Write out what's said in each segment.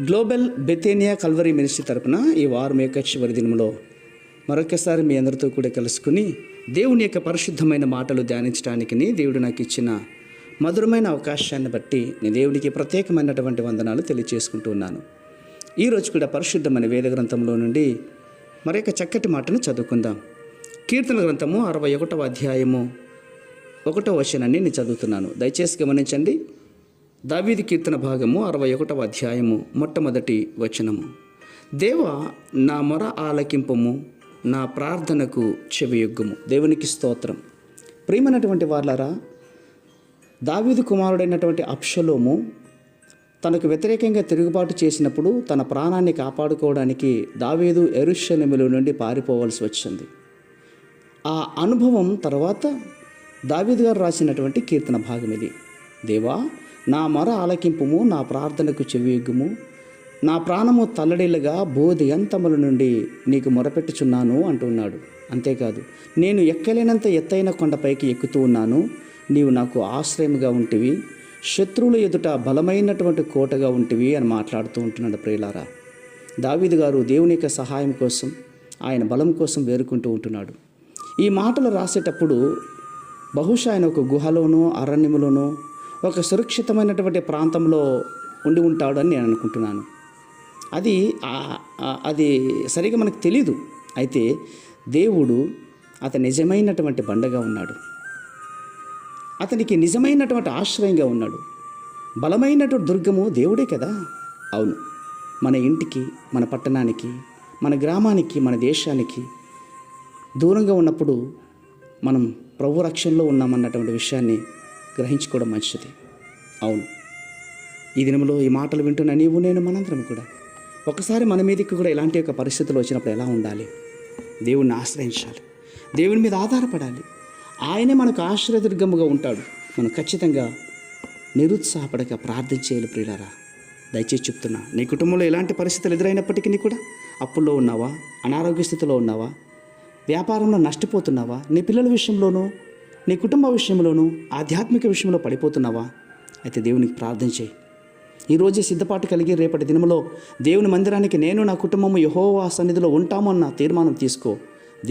Global బెతేనియా Calvary ministry తరపున ఈ వారం యొక్క చివరి దినంలో మరొకసారి మీ అందరితో కూడా కలుసుకుని దేవుని యొక్క పరిశుద్ధమైన మాటలు ధ్యానించడానికి దేవుడు నాకు ఇచ్చిన మధురమైన అవకాశాన్ని బట్టి నేను దేవునికి ప్రత్యేకమైనటువంటి వందనాలు తెలియజేసుకుంటూ ఉన్నాను. ఈరోజు కూడా పరిశుద్ధమైన వేద గ్రంథంలో నుండి మరొక చక్కటి మాటను చదువుకుందాం. కీర్తన గ్రంథము 61వ అధ్యాయము 1వ వచనాన్ని నేను చదువుతున్నాను. దయచేసి గమనించండి. దావీదు కీర్తన భాగము 61వ అధ్యాయము మొట్టమొదటి వచనము. దేవా, నా మొర ఆలకింపుము, నా ప్రార్థనకు చెవియొగ్గుము. దేవునికి స్తోత్రం. ప్రియమైనటువంటి వాళ్ళారా, దావీదు కుమారుడైనటువంటి అబ్షలోము తనకు వ్యతిరేకంగా తిరుగుబాటు చేసినప్పుడు తన ప్రాణాన్ని కాపాడుకోవడానికి దావీదు యెరూషలేములో నుండి పారిపోవాల్సి వచ్చింది. ఆ అనుభవం తర్వాత దావీదు గారు రాసినటువంటి కీర్తన భాగం ఇది. దేవా, నా మొర ఆలకింపుము, నా ప్రార్థనకు చెవియొగ్గుము, నా ప్రాణము తల్లడిల్లుగా బోధియంతముల నుండి నీకు మొరపెట్టుచున్నాను అంటున్నాడు. అంతేకాదు, నేను ఎక్కలేనంత ఎత్తైన కొండపైకి ఎక్కుతూ ఉన్నాను, నీవు నాకు ఆశ్రయముగా ఉంటివి, శత్రువుల ఎదుట బలమైనటువంటి కోటగా ఉంటివి అని మాట్లాడుతూ ఉంటున్నాడు. ప్రియులారా, దావీదు గారు దేవుని యొక్క సహాయం కోసం, ఆయన బలం కోసం వేరుకుంటూ ఉంటున్నాడు. ఈ మాటలు రాసేటప్పుడు బహుశా ఆయన ఒక గుహలోనో అరణ్యములోనో ఒక సురక్షితమైనటువంటి ప్రాంతంలో ఉండి ఉంటాడు అని నేను అనుకుంటున్నాను. అది సరిగా మనకు తెలీదు. అయితే దేవుడు అతని నిజమైనటువంటి బండగా ఉన్నాడు, అతనికి నిజమైనటువంటి ఆశ్రయంగా ఉన్నాడు. బలమైనటువంటి దుర్గము దేవుడే కదా. అవును, మన ఇంటికి, మన పట్టణానికి, మన గ్రామానికి, మన దేశానికి దూరంగా ఉన్నప్పుడు మనం ప్రభు రక్షణలో ఉన్నామన్నటువంటి విషయాన్ని గ్రహించుకోవడం మంచిది. అవును, ఈ దినంలో ఈ మాటలు వింటున్న నీవు, నేను, మనందరం కూడా ఒకసారి మన మీదకి కూడా ఇలాంటి యొక్క పరిస్థితులు వచ్చినప్పుడు ఎలా ఉండాలి? దేవుణ్ణి ఆశ్రయించాలి, దేవుని మీద ఆధారపడాలి. ఆయనే మనకు ఆశ్రయదుర్గముగా ఉంటాడు. మనం ఖచ్చితంగా నిరుత్సాహపడక ప్రార్థన చేయాలి. ప్రియులారా, దయచేసి చెప్తున్నా, నీ కుటుంబంలో ఎలాంటి పరిస్థితులు ఎదురైనప్పటికీ కూడా అప్పుల్లో ఉన్నావా, అనారోగ్య స్థితిలో ఉన్నావా, వ్యాపారంలో నష్టపోతున్నావా, నీ పిల్లల విషయంలోనూ, నీ కుటుంబ విషయంలోనూ, ఆధ్యాత్మిక విషయంలో పడిపోతున్నావా? అయితే దేవునికి ప్రార్థన చేయి. ఈరోజే సిద్ధపాటు కలిగి రేపటి దినంలో దేవుని మందిరానికి నేను, నా కుటుంబము యెహోవా సన్నిధిలో ఉంటామన్న తీర్మానం తీసుకో.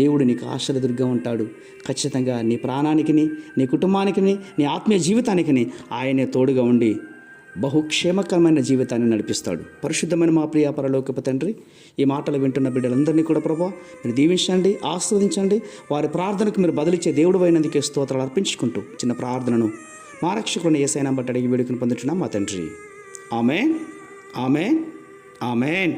దేవుడు నీకు ఆశ్రయదుర్గం ఉంటాడు. ఖచ్చితంగా నీ ప్రాణానికి, నీ కుటుంబానికి, నీ ఆత్మీయ జీవితానికి ఆయనే తోడుగా ఉండి బహుక్షేమకరమైన జీవితాన్ని నడిపిస్తాడు. పరిశుద్ధమైన మా ప్రియ పరలోకపు తండ్రి, ఈ మాటలు వింటున్న బిడ్డలందరినీ కూడా ప్రభువా మీరు దీవించండి, ఆస్వాదించండి. వారి ప్రార్థనకు మీరు బదిలిచ్చే దేవుడు అయినందుకే స్తోత్రాలు అర్పించుకుంటూ చిన్న ప్రార్థనను మా రక్షకుని యేసయ్య నామమున అడిగి వేడుకను పొందుచున్నాం మా తండ్రి. ఆమేన్, ఆమేన్, ఆమేన్.